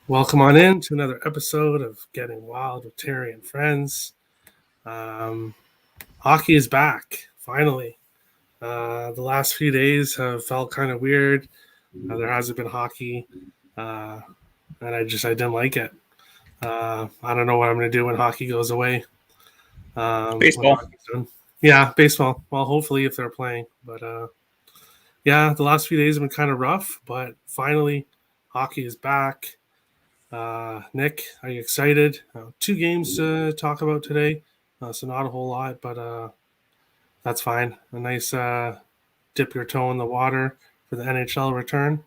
Welcome on in to another episode of Getting Wild with Terry and Friends. Um, Hockey is back, finally. The last few days have felt kind of weird. There hasn't been hockey, uh, and I didn't like it. I don't know what I'm going to do when hockey goes away. When Baseball. hockey's done. Yeah, baseball. Well, hopefully if they're playing. But yeah, the last few days have been kind of rough, but finally, hockey is back. Nick, are you excited? Two games to talk about today, so not a whole lot, but that's fine. A nice dip your toe in the water for the NHL return.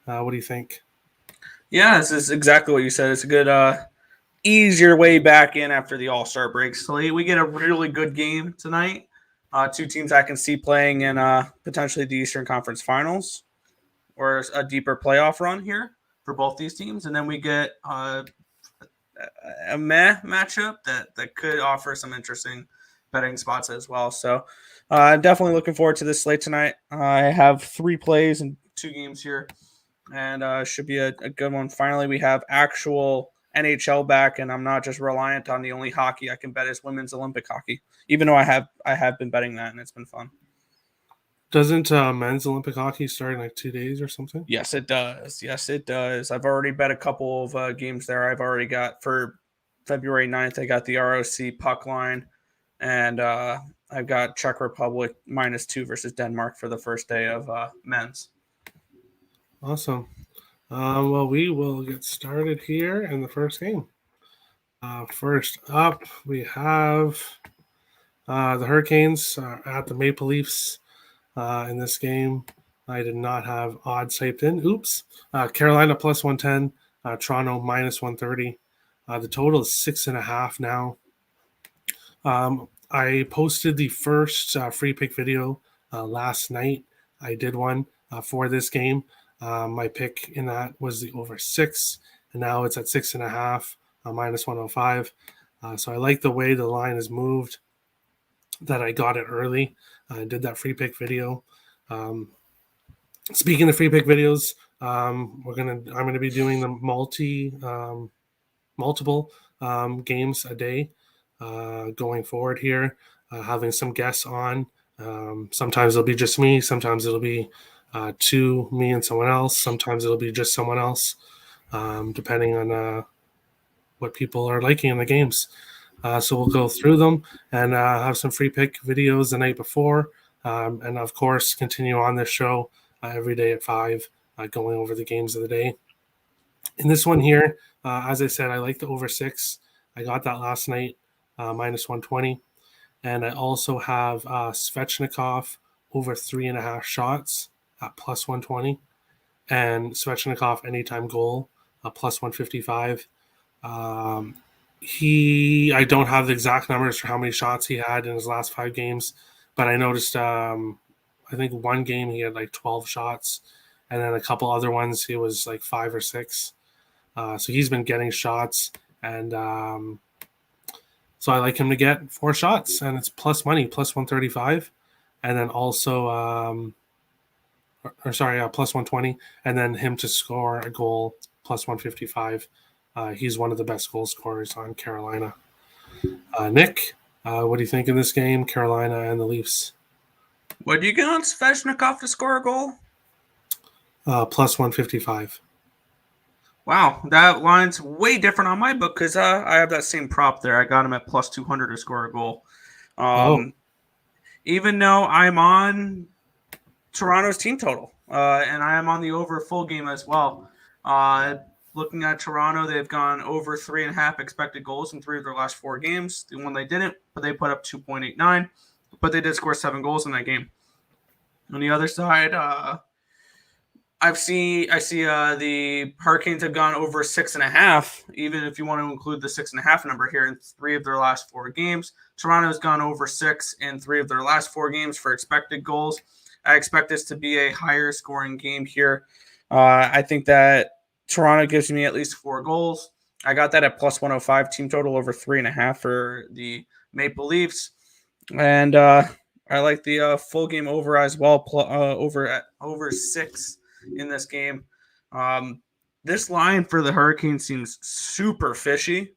What do you think? Yeah, this is exactly what you said. It's a good, easier way back in after the All-Star break. So we get a really good game tonight. Two teams I can see playing in potentially the Eastern Conference Finals or a deeper playoff run here for both these teams. And then we get a meh matchup that could offer some interesting betting spots as well. So definitely looking forward to this slate tonight. I have 3 plays and 2 games here, and should be a good one. Finally, we have actual NHL back, and I'm not just reliant on the only hockey I can bet is women's Olympic hockey. Even though I have been betting that, and it's been fun. Doesn't men's Olympic hockey start in like 2 days or something? Yes, it does. Yes, it does. I've already bet a couple of games there. I've already got for February 9th, I got the ROC puck line, and I've got Czech Republic -2 versus Denmark for the first day of men's. Awesome. Well, we will get started here in the first game. First up, we have the Hurricanes at the Maple Leafs. In this game, I did not have odds typed in. Oops. Carolina plus 110, Toronto minus 130. The total is 6.5 now. I posted the first free pick video last night. I did one for this game. My pick in that was the over 6, and now it's at 6.5, minus 105. So I like the way the line has moved, that I got it early. I did that free pick video. Speaking of free pick videos, I'm gonna be doing the multiple games a day going forward here. Having some guests on. Sometimes it'll be just me. Sometimes it'll be me and someone else. Sometimes it'll be just someone else, depending on what people are liking in the games. So we'll go through them and have some free pick videos the night before. And of course, continue on this show every day at 5, going over the games of the day. In this one here, as I said, I like the over 6. I got that last night, minus 120. And I also have Svechnikov over 3.5 shots at plus 120. And Svechnikov anytime goal, plus 155. I don't have the exact numbers for how many shots he had in his last 5 games, but I noticed I think one game he had like 12 shots, and then a couple other ones he was like 5 or 6. So he's been getting shots, and so I like him to get 4 shots, and it's plus money, plus 135, and then also plus 120, and then him to score a goal, plus 155. He's one of the best goal scorers on Carolina. Nick, what do you think in this game, Carolina and the Leafs? What do you get on Svechnikov to score a goal? Plus 155. Wow, that line's way different on my book because I have that same prop there. I got him at plus 200 to score a goal. Even though I'm on Toronto's team total, and I am on the over full game as well. Looking at Toronto, they've gone over 3.5 expected goals in 3 of their last 4 games. The one they didn't, but they put up 2.89, but they did score 7 goals in that game. On the other side, I see the Hurricanes have gone over 6.5, even if you want to include the 6.5 number here in 3 of their last 4 games. Toronto's gone over 6 in 3 of their last 4 games for expected goals. I expect this to be a higher scoring game here. I think that Toronto gives me at least 4 goals. I got that at plus 105, team total over 3.5 for the Maple Leafs. And I like the full game over as well, over 6 in this game. The This line for the Hurricanes seems super fishy,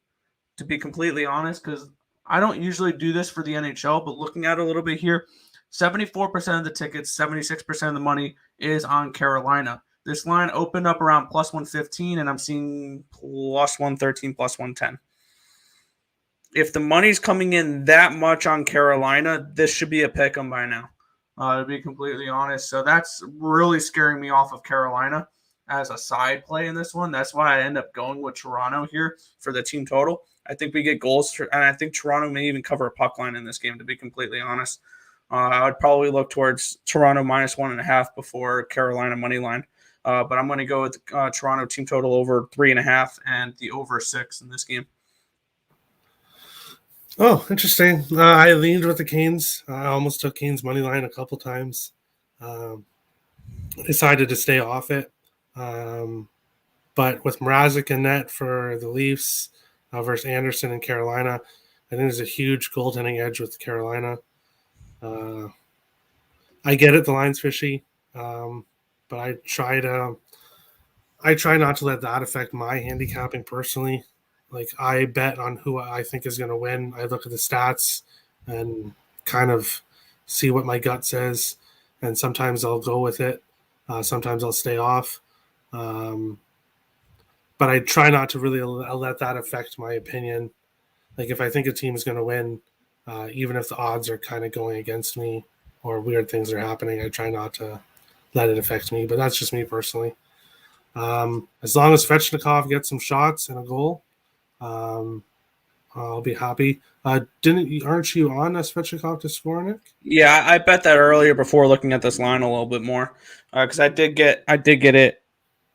to be completely honest, because I don't usually do this for the NHL, but looking at it a little bit here, 74% of the tickets, 76% of the money is on Carolina. This line opened up around plus 115, and I'm seeing plus 113, plus 110. If the money's coming in that much on Carolina, this should be a pick 'em by now, to be completely honest. So that's really scaring me off of Carolina as a side play in this one. That's why I end up going with Toronto here for the team total. I think we get goals, and I think Toronto may even cover a puck line in this game, to be completely honest. I would probably look towards Toronto minus 1.5 before Carolina money line. But I'm going to go with Toronto team total over 3.5 and the over 6 in this game. Oh, interesting. I leaned with the Canes. I almost took Canes money line a couple times. Decided to stay off it. But with Mrazek and net for the Leafs versus Anderson in Carolina, I think there's a huge goaltending edge with Carolina. I get it, the line's fishy, but I try not to let that affect my handicapping personally. Like, I bet on who I think is going to win. I look at the stats and kind of see what my gut says, and sometimes I'll go with it. Sometimes I'll stay off. But I try not to really let that affect my opinion. Like, if I think a team is going to win, even if the odds are kind of going against me or weird things are happening, I try not to let it affect me. But that's just me personally. As long as Svechnikov gets some shots and a goal, I'll be happy. Aren't you on Svechnikov to score, Nick? Yeah, I bet that earlier before looking at this line a little bit more, because I did get it.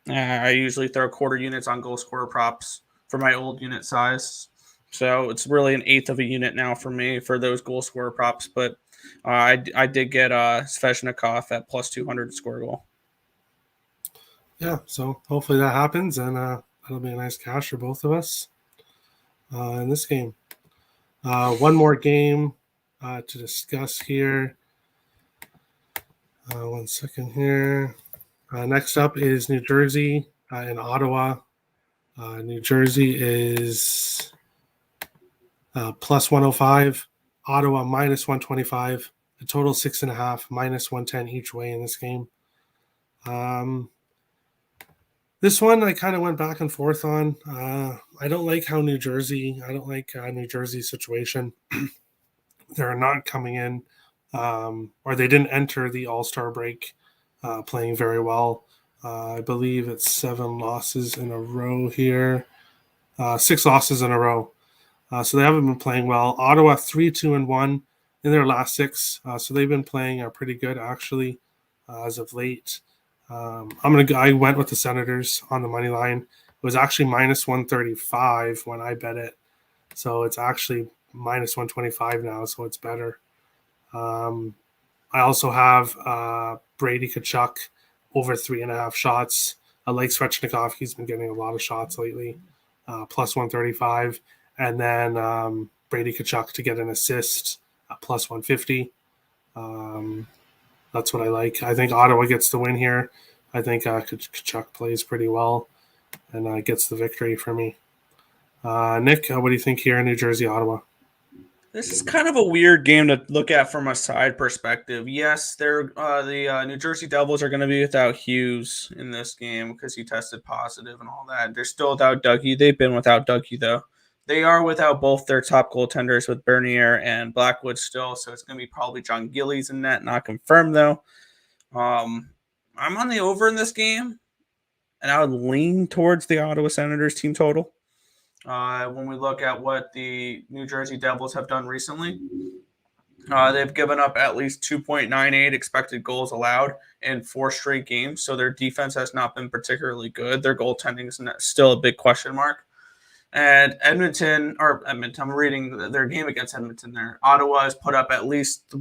I usually throw quarter units on goal scorer props for my old unit size, so it's really an eighth of a unit now for me for those goal scorer props. But I did get Svechnikov at plus 200 to score a goal. Yeah, so hopefully that happens, and that'll be a nice cash for both of us in this game. One more game to discuss here. 1 second here. Next up is New Jersey and Ottawa. New Jersey is plus 105. Ottawa minus 125. A total 6.5, minus 110 each way in this game. This one I kind of went back and forth on. I don't like New Jersey's situation. They're not coming in, or they didn't enter the All-Star break playing very well. I believe it's 7 losses in a row here. 6 losses in a row. So they haven't been playing well. Ottawa 3-2-1 in their last 6. So they've been playing pretty good actually as of late. I went with the Senators on the money line. It was actually minus 135 when I bet it, so it's actually minus 125 now, so it's better. I also have Brady Tkachuk over 3.5 shots. I like Svechnikov; he's been getting a lot of shots lately. Plus 135, and then Brady Tkachuk to get an assist at plus 150. That's what I like. I think Ottawa gets the win here. I think Tkachuk plays pretty well and gets the victory for me. Nick, what do you think here in New Jersey, Ottawa? This is kind of a weird game to look at from a side perspective. Yes, the New Jersey Devils are going to be without Hughes in this game because he tested positive and all that. They're still without Dougie. They've been without Dougie, though. They are without both their top goaltenders with Bernier and Blackwood still, so it's going to be probably John Gillies in net, not confirmed, though. I'm on the over in this game, and I would lean towards the Ottawa Senators team total. When we look at what the New Jersey Devils have done recently, they've given up at least 2.98 expected goals allowed in 4 straight games, so their defense has not been particularly good. Their goaltending is still a big question mark. And Edmonton, I'm reading their game against Edmonton there. Ottawa has put up at least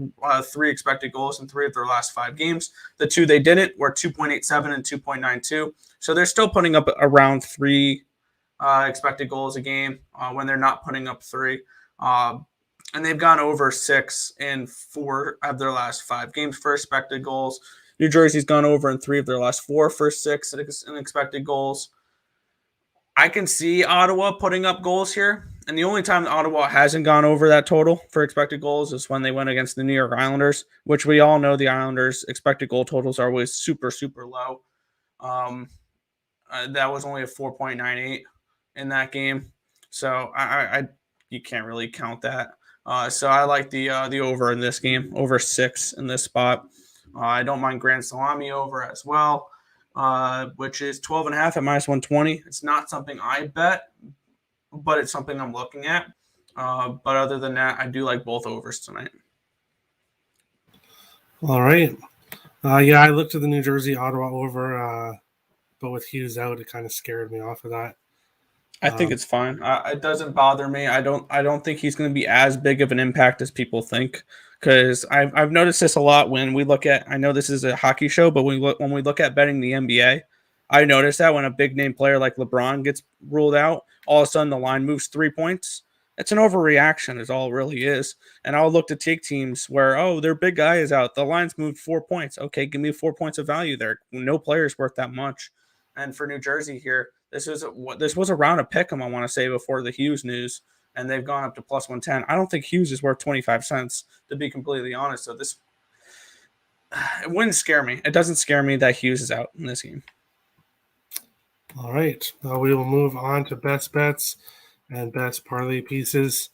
3 expected goals in 3 of their last 5 games. The 2 they didn't were 2.87 and 2.92. So they're still putting up around 3 expected goals a game when they're not putting up 3. And they've gone over 6 in 4 of their last 5 games for expected goals. New Jersey's gone over in 3 of their last 4 for 6 in expected goals. I can see Ottawa putting up goals here. And the only time Ottawa hasn't gone over that total for expected goals is when they went against the New York Islanders, which we all know the Islanders' expected goal totals are always super, super low. That was only a 4.98 in that game. So you can't really count that. So I like the over in this game, over 6 in this spot. I don't mind Grand Salami over as well, which is 12.5 at minus 120. It's not something I bet, but it's something I'm looking at. But other than that, I do like both overs tonight. All right. Yeah, I looked at the New Jersey Ottawa over, but with Hughes out, it kind of scared me off of that. I think it's fine. It doesn't bother me. I don't think he's going to be as big of an impact as people think. Because I've noticed this a lot when we look at. I know this is a hockey show, but when we look at betting the NBA, I notice that when a big name player like LeBron gets ruled out, all of a sudden the line moves 3 points. It's an overreaction, is all it really is. And I'll look to take teams where their big guy is out. The line's moved 4 points. Okay, give me 4 points of value there. No player's worth that much. And for New Jersey here, this was around a pick 'em, I want to say, before the Hughes news, and they've gone up to plus 110. I don't think Hughes is worth 25 cents, to be completely honest. So it wouldn't scare me. It doesn't scare me that Hughes is out in this game. All right. We will move on to best bets and best parlay pieces.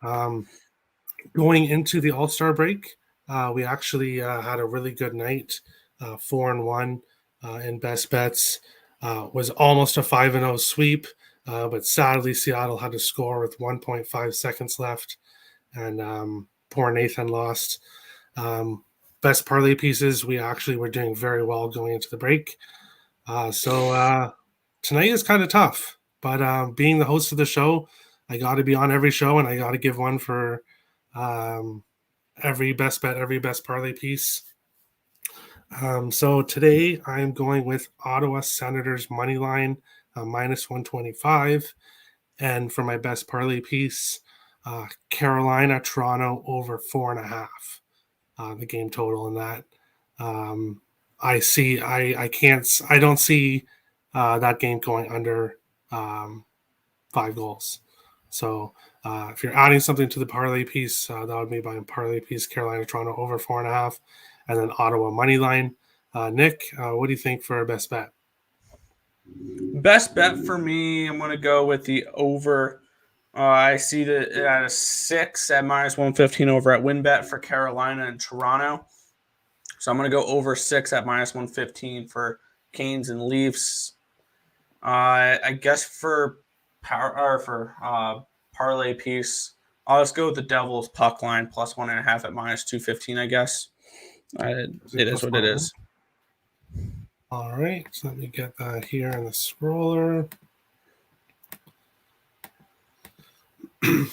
Going into the All-Star break, we actually had a really good night, 4-1 in best bets. Was almost a 5-0 sweep, but sadly Seattle had to score with 1.5 seconds left, and poor Nathan lost. Best parlay pieces, we actually were doing very well going into the break. So tonight is kind of tough, but being the host of the show, I got to be on every show, and I got to give one for every best bet, every best parlay piece. So today I'm going with Ottawa Senators money line minus 125, and for my best parlay piece, Carolina Toronto over 4.5. The game total in that. I don't see that game going under 5 goals. So if you're adding something to the parlay piece, that would be my parlay piece: Carolina Toronto over 4.5. And then Ottawa money line. Nick, what do you think for our best bet? Best bet for me, I'm going to go with the over. I see that at a 6 at minus 115 over at WinBet for Carolina and Toronto. So I'm going to go over 6 at minus 115 for Canes and Leafs. I guess for parlay piece, I'll just go with the Devils puck line plus 1.5 at minus 215, I guess. It is what it is. All right, so let me get that here in the scroller.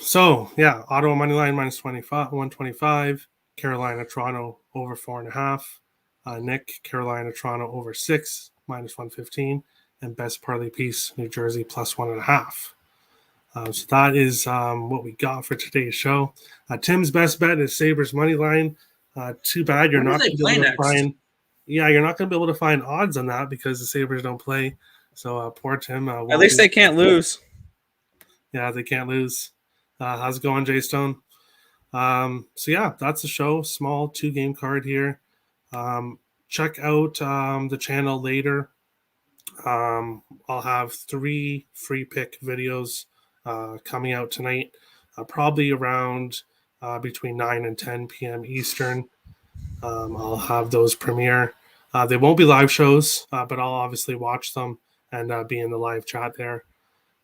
So, yeah, Ottawa money line minus 125, Carolina Toronto over 4.5, Nick, Carolina Toronto over 6 minus 115, and best parlay piece, New Jersey plus 1.5. So that is what we got for today's show. Tim's best bet is Sabres money line. Too bad you're not going to be able to find. Yeah, you're not going to be able to find odds on that because the Sabres don't play. So poor Tim. At least they can't lose. Yeah, they can't lose. How's it going, Jay Stone? So yeah, that's the show. Small 2-game card here. Check out the channel later. I'll have 3 free pick videos coming out tonight, probably around between 9 and 10 p.m. Eastern. I'll have those premiere. They won't be live shows, but I'll obviously watch them and be in the live chat there.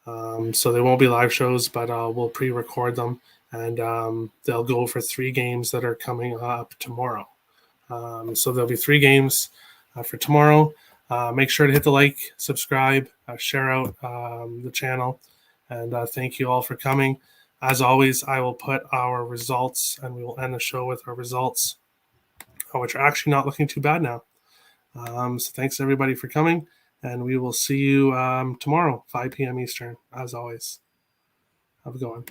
So they won't be live shows, but we'll pre-record them, and they'll go for 3 games that are coming up tomorrow. So there'll be 3 games for tomorrow. Make sure to hit the like, subscribe, share out the channel, and thank you all for coming. As always, I will put our results, and we will end the show with our results, which are actually not looking too bad now. So thanks everybody for coming, and we will see you tomorrow, 5 p.m. Eastern, as always. Have a good one.